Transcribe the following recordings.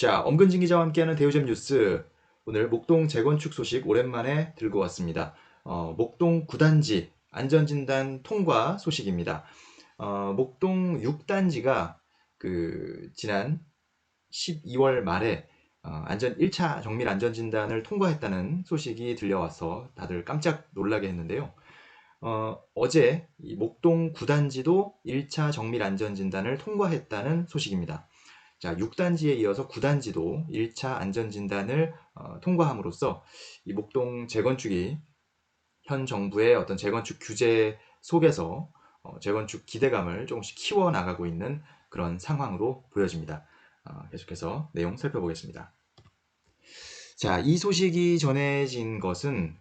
자, 엄근진 기자와 함께하는 대우점 뉴스. 오늘 목동 재건축 소식 오랜만에 들고 왔습니다. 목동 9단지 안전진단 통과 소식입니다. 목동 6단지가 지난 12월 말에 1차 정밀 안전진단을 통과했다는 소식이 들려와서 다들 깜짝 놀라게 했는데요. 어제 이 목동 9단지도 1차 정밀 안전진단을 통과했다는 소식입니다. 자, 6단지에 이어서 9단지도 1차 안전진단을 통과함으로써 이 목동 재건축이 현 정부의 어떤 재건축 규제 속에서 재건축 기대감을 조금씩 키워나가고 있는 그런 상황으로 보여집니다. 계속해서 내용 살펴보겠습니다. 자, 이 소식이 전해진 것은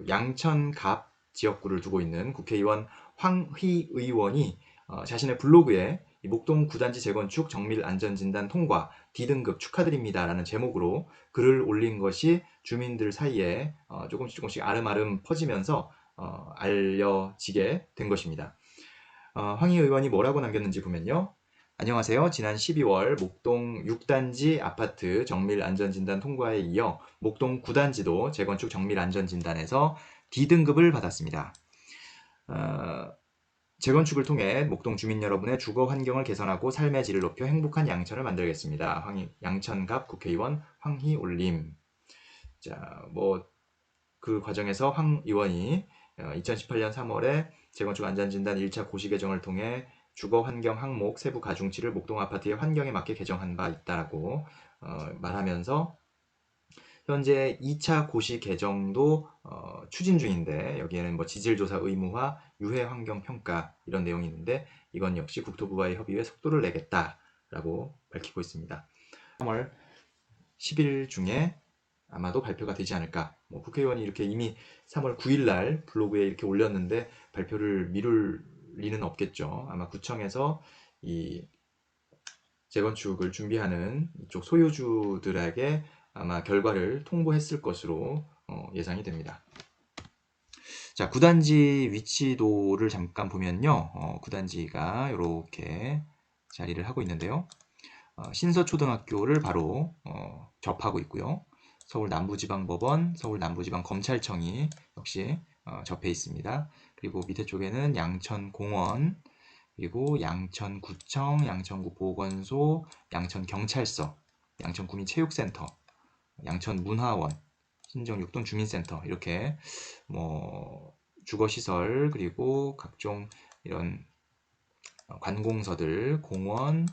양천갑 지역구를 두고 있는 국회의원 황희 의원이 자신의 블로그에 이 목동 9단지 재건축 정밀 안전진단 통과 D등급 축하드립니다라는 제목으로 글을 올린 것이 주민들 사이에 조금씩 아름아름 퍼지면서 알려지게 된 것입니다. 황희 의원이 뭐라고 남겼는지 보면요. 안녕하세요. 지난 12월 목동 6단지 아파트 정밀 안전진단 통과에 이어 목동 9단지도 재건축 정밀 안전진단에서 D등급을 받았습니다. 재건축을 통해 목동 주민 여러분의 주거 환경을 개선하고 삶의 질을 높여 행복한 양천을 만들겠습니다. 양천갑 국회의원 황희 올림. 자, 그 과정에서 황 의원이 2018년 3월에 재건축 안전진단 1차 고시 개정을 통해 주거 환경 항목 세부 가중치를 목동 아파트의 환경에 맞게 개정한 바 있다고 말하면서 현재 2차 고시 개정도 추진 중인데 여기에는 지질조사 의무화, 유해 환경 평가 이런 내용이 있는데 이건 역시 국토부와의 협의에 속도를 내겠다라고 밝히고 있습니다. 3월 10일 중에 아마도 발표가 되지 않을까. 국회의원이 이렇게 이미 3월 9일 날 블로그에 이렇게 올렸는데 발표를 미룰 리는 없겠죠. 아마 구청에서 이 재건축을 준비하는 이쪽 소유주들에게 아마 결과를 통보했을 것으로 예상이 됩니다. 자, 9단지 위치도를 잠깐 보면요. 9단지가 이렇게 자리를 하고 있는데요. 신서초등학교를 바로 접하고 있고요. 서울 남부지방법원, 서울 남부지방검찰청이 역시 접해 있습니다. 그리고 밑에 쪽에는 양천공원, 그리고 양천구청, 양천구 보건소, 양천경찰서, 양천구민체육센터, 양천문화원, 신정육동 주민센터 이렇게 주거시설 그리고 각종 이런 관공서들, 공원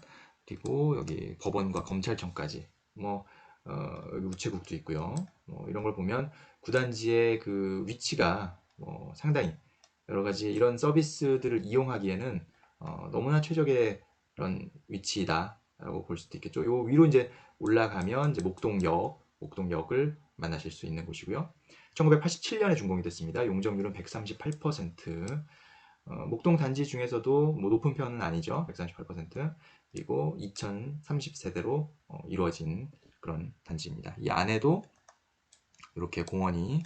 그리고 여기 법원과 검찰청까지 여기 우체국도 있고요. 이런 걸 보면 9단지의 그 위치가 상당히 여러 가지 이런 서비스들을 이용하기에는 너무나 최적의 그런 위치다라고 볼 수도 있겠죠. 요 위로 이제 올라가면 이제 목동역을 만나실 수 있는 곳이고요. 1987년에 준공이 됐습니다. 용적률은 138%. 목동 단지 중에서도 높은 편은 아니죠. 138%. 그리고 2030세대로 이루어진 그런 단지입니다. 이 안에도 이렇게 공원이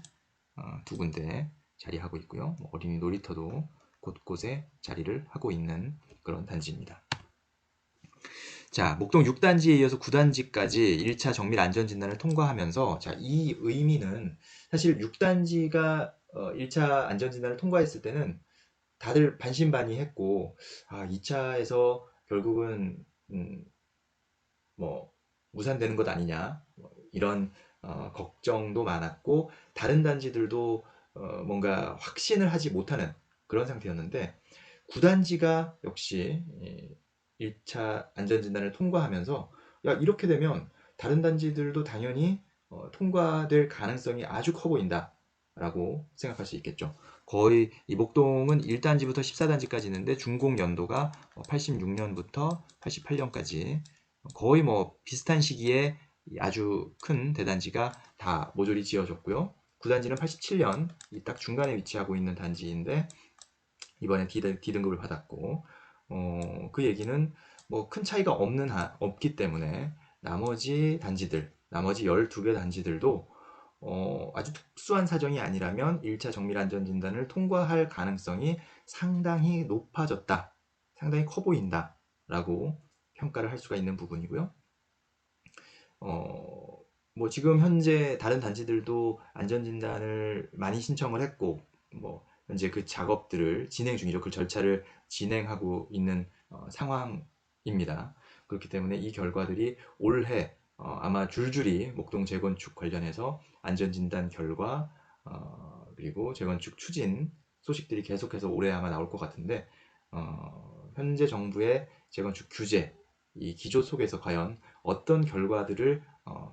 두 군데 자리하고 있고요. 어린이 놀이터도 곳곳에 자리를 하고 있는 그런 단지입니다. 자, 목동 6단지에 이어서 9단지까지 1차 정밀 안전진단을 통과하면서 자, 이 의미는 사실 6단지가 1차 안전진단을 통과했을 때는 다들 반신반의했고 2차에서 결국은 무산되는 것 아니냐 이런 걱정도 많았고 다른 단지들도 뭔가 확신을 하지 못하는 그런 상태였는데 9단지가 역시 1차 안전진단을 통과하면서 야 이렇게 되면 다른 단지들도 당연히 통과될 가능성이 아주 커 보인다 라고 생각할 수 있겠죠. 거의 이 목동은 1단지부터 14단지까지 있는데 준공 연도가 86년부터 88년까지 거의 비슷한 시기에 아주 큰 대단지가 다 모조리 지어졌고요. 9단지는 87년 딱 중간에 위치하고 있는 단지인데 이번에 D등급을 받았고 그 얘기는 큰 차이가 없기 때문에 나머지 12개 단지들도 아주 특수한 사정이 아니라면 1차 정밀안전진단을 통과할 가능성이 상당히 높아졌다. 상당히 커 보인다. 라고 평가를 할 수가 있는 부분이고요. 뭐 지금 현재 다른 단지들도 안전진단을 많이 신청을 했고 뭐 현재 그 작업들을 진행 중이죠. 그 절차를 진행하고 있는 상황입니다. 그렇기 때문에 이 결과들이 올해 아마 줄줄이 목동 재건축 관련해서 안전진단 결과 그리고 재건축 추진 소식들이 계속해서 올해 아마 나올 것 같은데 현재 정부의 재건축 규제 이 기조 속에서 과연 어떤 결과들을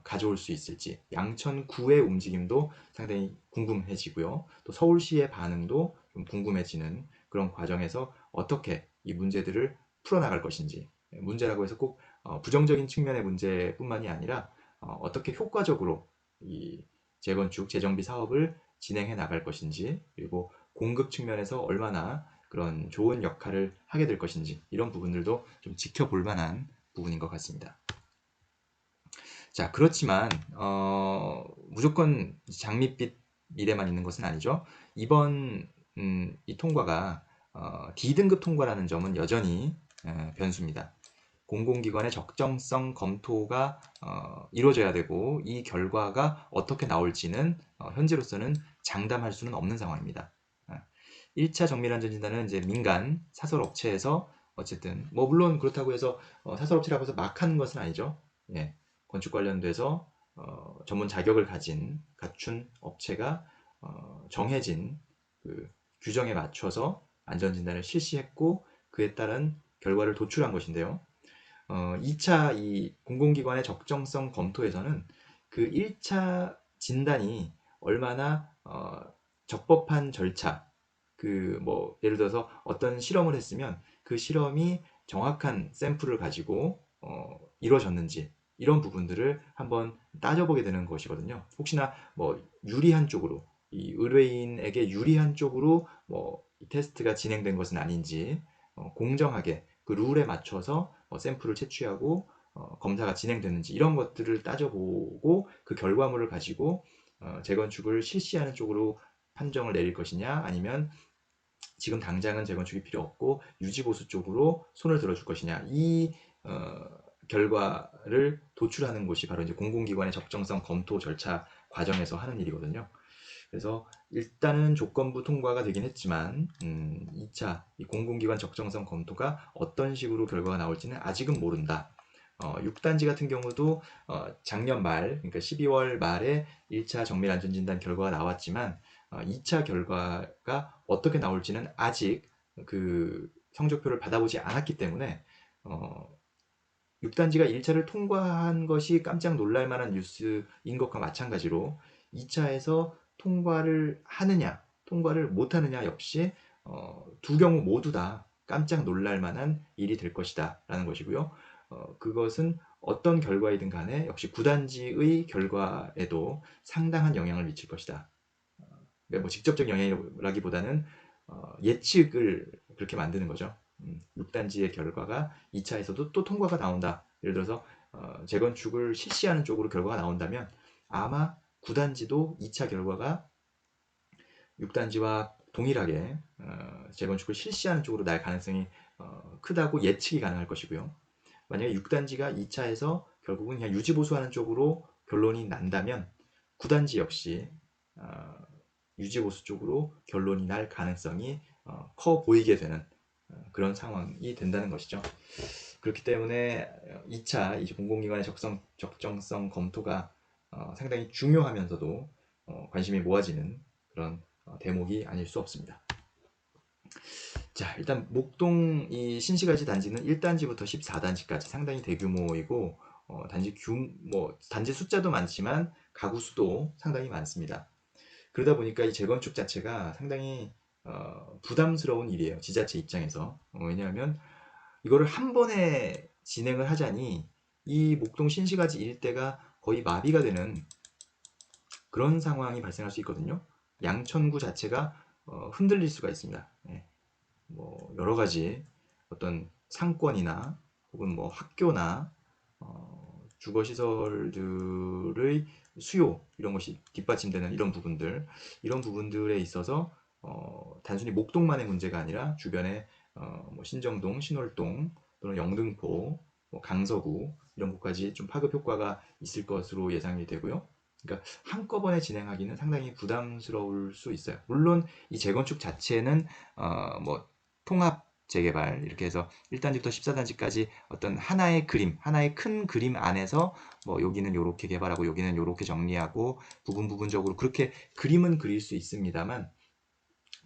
가져올 수 있을지 양천구의 움직임도 상당히 궁금해지고요. 또 서울시의 반응도 좀 궁금해지는 그런 과정에서 어떻게 이 문제들을 풀어나갈 것인지 문제라고 해서 꼭 부정적인 측면의 문제뿐만이 아니라 어떻게 효과적으로 이 재건축 재정비 사업을 진행해 나갈 것인지 그리고 공급 측면에서 얼마나 그런 좋은 역할을 하게 될 것인지 이런 부분들도 좀 지켜볼 만한 부분인 것 같습니다. 자, 그렇지만 무조건 장밋빛 미래만 있는 것은 아니죠. 이번 이 통과가 D등급 통과라는 점은 여전히 변수입니다. 공공기관의 적정성 검토가 이루어져야 되고 이 결과가 어떻게 나올지는 현재로서는 장담할 수는 없는 상황입니다. 1차 정밀안전진단은 이제 민간 사설업체에서 어쨌든 뭐 물론 그렇다고 해서 사설업체라고 해서 막 하는 것은 아니죠. 예, 건축 관련돼서 전문 자격을 갖춘 업체가 정해진 그 규정에 맞춰서 안전진단을 실시했고 그에 따른 결과를 도출한 것인데요. 2차 이 공공기관의 적정성 검토에서는 그 1차 진단이 얼마나 적법한 절차, 그 뭐 예를 들어서 어떤 실험을 했으면 그 실험이 정확한 샘플을 가지고 이루어졌는지 이런 부분들을 한번 따져보게 되는 것이거든요. 혹시나 뭐 유리한 쪽으로 이 의뢰인에게 유리한 쪽으로 뭐 테스트가 진행된 것은 아닌지 공정하게 그 룰에 맞춰서 샘플을 채취하고 검사가 진행됐는지 이런 것들을 따져보고 그 결과물을 가지고 재건축을 실시하는 쪽으로 판정을 내릴 것이냐 아니면 지금 당장은 재건축이 필요 없고 유지보수 쪽으로 손을 들어줄 것이냐 이 결과를 도출하는 곳이 바로 이제 공공기관의 적정성 검토 절차 과정에서 하는 일이거든요. 그래서 일단은 조건부 통과가 되긴 했지만 2차 이 공공기관 적정성 검토가 어떤 식으로 결과가 나올지는 아직은 모른다. 6단지 같은 경우도 작년 말 그러니까 12월 말에 1차 정밀안전진단 결과가 나왔지만 2차 결과가 어떻게 나올지는 아직 그 성적표를 받아보지 않았기 때문에 6단지가 1차를 통과한 것이 깜짝 놀랄 만한 뉴스인 것과 마찬가지로 2차에서 통과를 하느냐, 통과를 못하느냐 역시 두 경우 모두 다 깜짝 놀랄 만한 일이 될 것이다 라는 것이고요. 그것은 어떤 결과이든 간에 역시 9단지의 결과에도 상당한 영향을 미칠 것이다. 그러니까 뭐 직접적 영향이라기보다는 예측을 그렇게 만드는 거죠. 6단지의 결과가 2차에서도 또 통과가 나온다. 예를 들어서 재건축을 실시하는 쪽으로 결과가 나온다면 아마 9단지도 2차 결과가 6단지와 동일하게 재건축을 실시하는 쪽으로 날 가능성이 크다고 예측이 가능할 것이고요. 만약에 6단지가 2차에서 결국은 그냥 유지보수하는 쪽으로 결론이 난다면 9단지 역시 유지보수 쪽으로 결론이 날 가능성이 커 보이게 되는 그런 상황이 된다는 것이죠. 그렇기 때문에 2차 이제 공공기관의 적정성 검토가 상당히 중요하면서도 관심이 모아지는 그런 대목이 아닐 수 없습니다. 자, 일단 목동 이 신시가지 단지는 1단지부터 14단지까지 상당히 대규모이고 단지 숫자도 많지만 가구 수도 상당히 많습니다. 그러다 보니까 이 재건축 자체가 상당히 부담스러운 일이에요. 지자체 입장에서. 왜냐하면 이거를 한 번에 진행을 하자니 이 목동 신시가지 일대가 거의 마비가 되는 그런 상황이 발생할 수 있거든요. 양천구 자체가 흔들릴 수가 있습니다. 예. 뭐 여러 가지 어떤 상권이나 혹은 뭐 학교나 주거 시설들의 수요 이런 것이 뒷받침되는 이런 부분들에 있어서 단순히 목동만의 문제가 아니라 주변에 뭐 신정동, 신월동 또는 영등포 뭐 강서구 이런 곳까지 좀 파급 효과가 있을 것으로 예상이 되고요. 그러니까 한꺼번에 진행하기는 상당히 부담스러울 수 있어요. 물론 이 재건축 자체는 뭐 통합 재개발 이렇게 해서 1단지부터 14단지까지 어떤 하나의 그림, 하나의 큰 그림 안에서 뭐 여기는 요렇게 개발하고 여기는 요렇게 정리하고 부분적으로 그렇게 그림은 그릴 수 있습니다만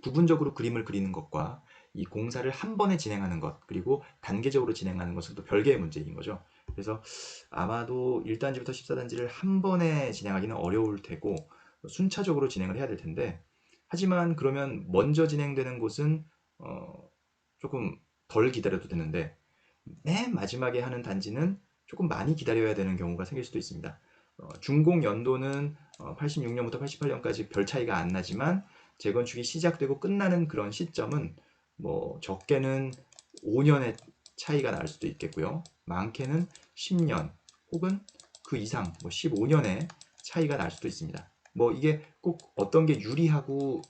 부분적으로 그림을 그리는 것과 이 공사를 한 번에 진행하는 것 그리고 단계적으로 진행하는 것은 또 별개의 문제인 거죠. 그래서 아마도 1단지부터 14단지를 한 번에 진행하기는 어려울 테고 순차적으로 진행을 해야 될 텐데 하지만 그러면 먼저 진행되는 곳은 조금 덜 기다려도 되는데 맨 마지막에 하는 단지는 조금 많이 기다려야 되는 경우가 생길 수도 있습니다. 준공 연도는 86년부터 88년까지 별 차이가 안 나지만 재건축이 시작되고 끝나는 그런 시점은 뭐 적게는 5년의 차이가 날 수도 있겠고요. 많게는 10년 혹은 그 이상 뭐 15년의 차이가 날 수도 있습니다. 뭐 이게 꼭 어떤 게 유리하고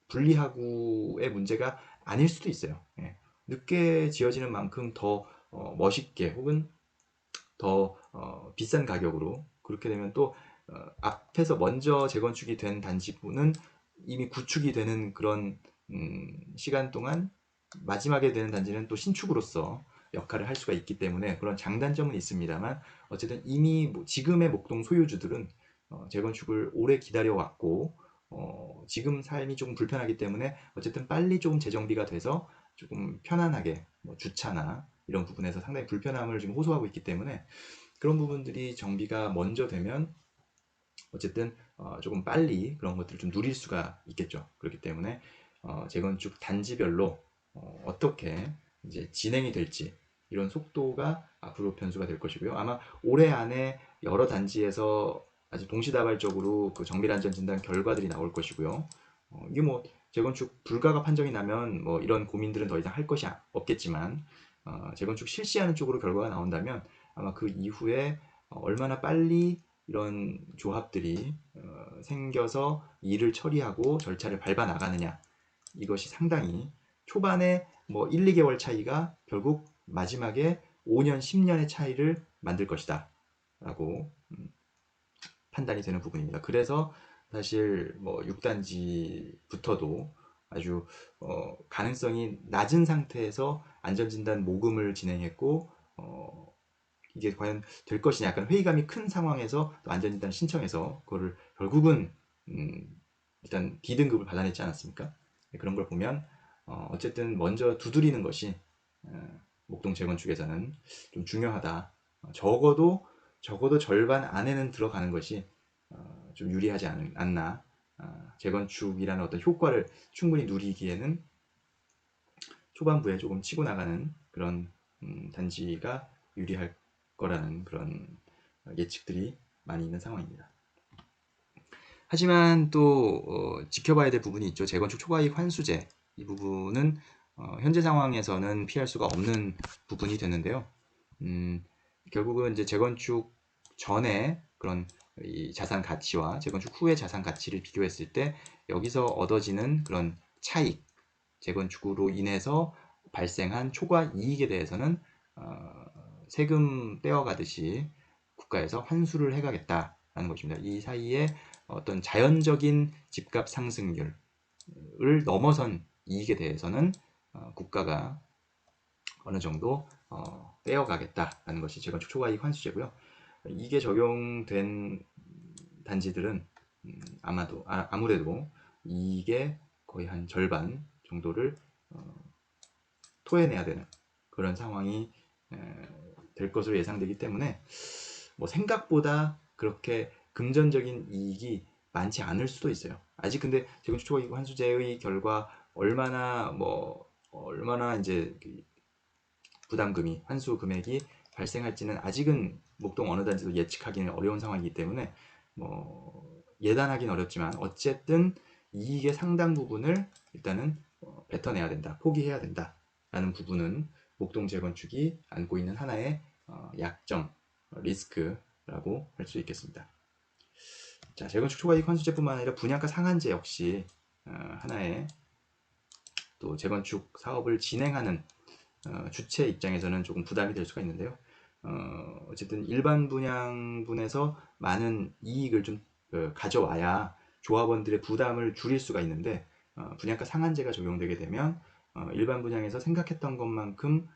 불리하고의 문제가 아닐 수도 있어요. 예. 늦게 지어지는 만큼 더 멋있게 혹은 더 비싼 가격으로 그렇게 되면 또 앞에서 먼저 재건축이 된 단지부는 이미 구축이 되는 그런 시간 동안 마지막에 되는 단지는 또 신축으로서 역할을 할 수가 있기 때문에 그런 장단점은 있습니다만 어쨌든 이미 지금의 목동 소유주들은 재건축을 오래 기다려왔고 지금 삶이 조금 불편하기 때문에 어쨌든 빨리 조금 재정비가 돼서 조금 편안하게 뭐 주차나 이런 부분에서 상당히 불편함을 지금 호소하고 있기 때문에 그런 부분들이 정비가 먼저 되면 어쨌든 조금 빨리 그런 것들을 좀 누릴 수가 있겠죠. 그렇기 때문에 재건축 단지별로 어떻게 이제 진행이 될지 이런 속도가 앞으로 변수가 될 것이고요. 아마 올해 안에 여러 단지에서 아주 동시다발적으로 그 정밀안전 진단 결과들이 나올 것이고요. 이게 뭐 재건축 불가가 판정이 나면 뭐 이런 고민들은 더 이상 할 것이 없겠지만 재건축 실시하는 쪽으로 결과가 나온다면 아마 그 이후에 얼마나 빨리 이런 조합들이 생겨서 일을 처리하고 절차를 밟아 나가느냐 이것이 상당히 초반에 뭐 1, 2개월 차이가 결국 마지막에 5년, 10년의 차이를 만들 것이다 라고 판단이 되는 부분입니다. 그래서 사실 뭐 6단지부터도 아주 가능성이 낮은 상태에서 안전진단 모금을 진행했고 이게 과연 될 것이냐 약간 회의감이 큰 상황에서 안전진단 신청해서 그거를 결국은 일단 D등급을 받아냈지 않았습니까? 그런 걸 보면 어쨌든 먼저 두드리는 것이 목동 재건축에서는 좀 중요하다. 적어도 절반 안에는 들어가는 것이 좀 유리하지 않나. 재건축이라는 어떤 효과를 충분히 누리기에는 초반부에 조금 치고 나가는 그런 단지가 유리할 거라는 그런 예측들이 많이 있는 상황입니다. 하지만 또 지켜봐야 될 부분이 있죠. 재건축 초과이익 환수제 이 부분은 현재 상황에서는 피할 수가 없는 부분이 되는데요. 결국은 이제 재건축 전에 그런 이 자산 가치와 재건축 후의 자산 가치를 비교했을 때 여기서 얻어지는 그런 차익, 재건축으로 인해서 발생한 초과 이익에 대해서는 세금 떼어가듯이 국가에서 환수를 해가겠다라는 것입니다. 이 사이에 어떤 자연적인 집값 상승률을 넘어선 이익에 대해서는 국가가 어느 정도 떼어가겠다라는 것이 재건축 초과이익 환수제고요. 이게 적용된 단지들은 아무래도 이게 거의 한 절반 정도를 토해내야 되는 그런 상황이 될 것으로 예상되기 때문에 뭐 생각보다 그렇게 금전적인 이익이 많지 않을 수도 있어요. 아직 근데 재건축 초과이익 환수제의 결과 얼마나 이제 부담금이 환수 금액이 발생할지는 아직은 목동 어느 단지도 예측하기는 어려운 상황이기 때문에 뭐 예단하기는 어렵지만 어쨌든 이익의 상당 부분을 일단은 뱉어내야 된다, 포기해야 된다라는 부분은 목동 재건축이 안고 있는 하나의 약점, 리스크라고 할 수 있겠습니다. 자, 재건축 초과이익 환수제뿐만 아니라 분양가 상한제 역시 하나의 또 재건축 사업을 진행하는 주체 입장에서는 조금 부담이 될 수가 있는데요. 어쨌든 일반 분양분에서 많은 이익을 좀 가져와야 조합원들의 부담을 줄일 수가 있는데 분양가 상한제가 적용되게 되면 일반 분양에서 생각했던 것만큼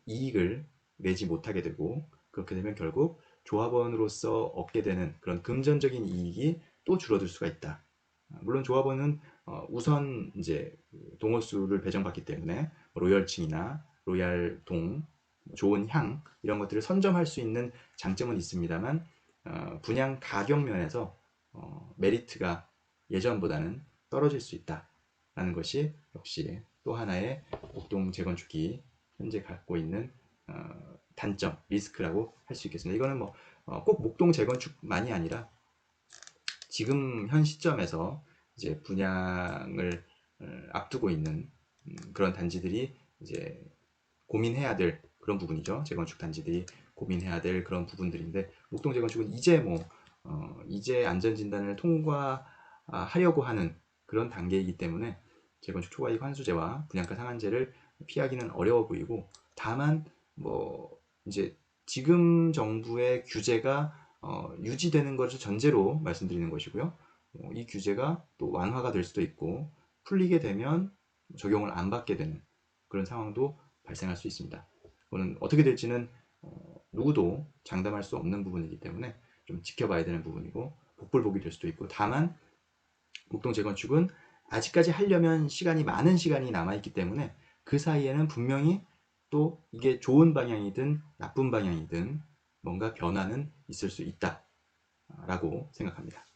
이익을 내지 못하게 되고 그렇게 되면 결국 조합원으로서 얻게 되는 그런 금전적인 이익이 또 줄어들 수가 있다. 물론 조합원은 우선 이제 동호수를 배정받기 때문에 로열층이나 로얄동, 좋은 향 이런 것들을 선점할 수 있는 장점은 있습니다만 분양 가격 면에서 메리트가 예전보다는 떨어질 수 있다라는 것이 역시 또 하나의 목동 재건축이 현재 갖고 있는 단점, 리스크라고 할 수 있겠습니다. 이거는 뭐 꼭 목동 재건축만이 아니라 지금 현 시점에서 이제 분양을 앞두고 있는 그런 단지들이 이제 고민해야 될 그런 부분이죠. 재건축 단지들이 고민해야 될 그런 부분들인데 목동 재건축은 이제 이제 안전진단을 통과하려고 하는 그런 단계이기 때문에 재건축 초과이익 환수제와 분양가 상한제를 피하기는 어려워 보이고 다만 뭐 이제 지금 정부의 규제가 유지되는 것을 전제로 말씀드리는 것이고요. 이 규제가 또 완화가 될 수도 있고 풀리게 되면 적용을 안 받게 되는 그런 상황도 발생할 수 있습니다. 그거는 어떻게 될지는 누구도 장담할 수 없는 부분이기 때문에 좀 지켜봐야 되는 부분이고 복불복이 될 수도 있고 다만 목동 재건축은 아직까지 하려면 많은 시간이 남아있기 때문에 그 사이에는 분명히 또 이게 좋은 방향이든 나쁜 방향이든 뭔가 변화는 있을 수 있다라고 생각합니다.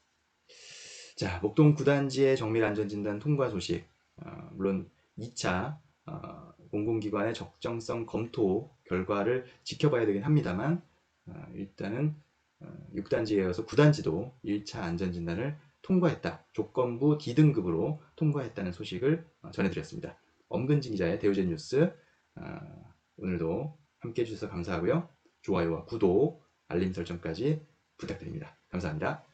자, 목동 9단지의 정밀안전진단 통과 소식. 물론 2차 공공기관의 적정성 검토 결과를 지켜봐야 되긴 합니다만 일단은 6단지에 이어서 9단지도 1차 안전진단을 통과했다. 조건부 D등급으로 통과했다는 소식을 전해드렸습니다. 엄근진 기자의 대우젠 뉴스 오늘도 함께 해주셔서 감사하고요. 좋아요와 구독, 알림 설정까지 부탁드립니다. 감사합니다.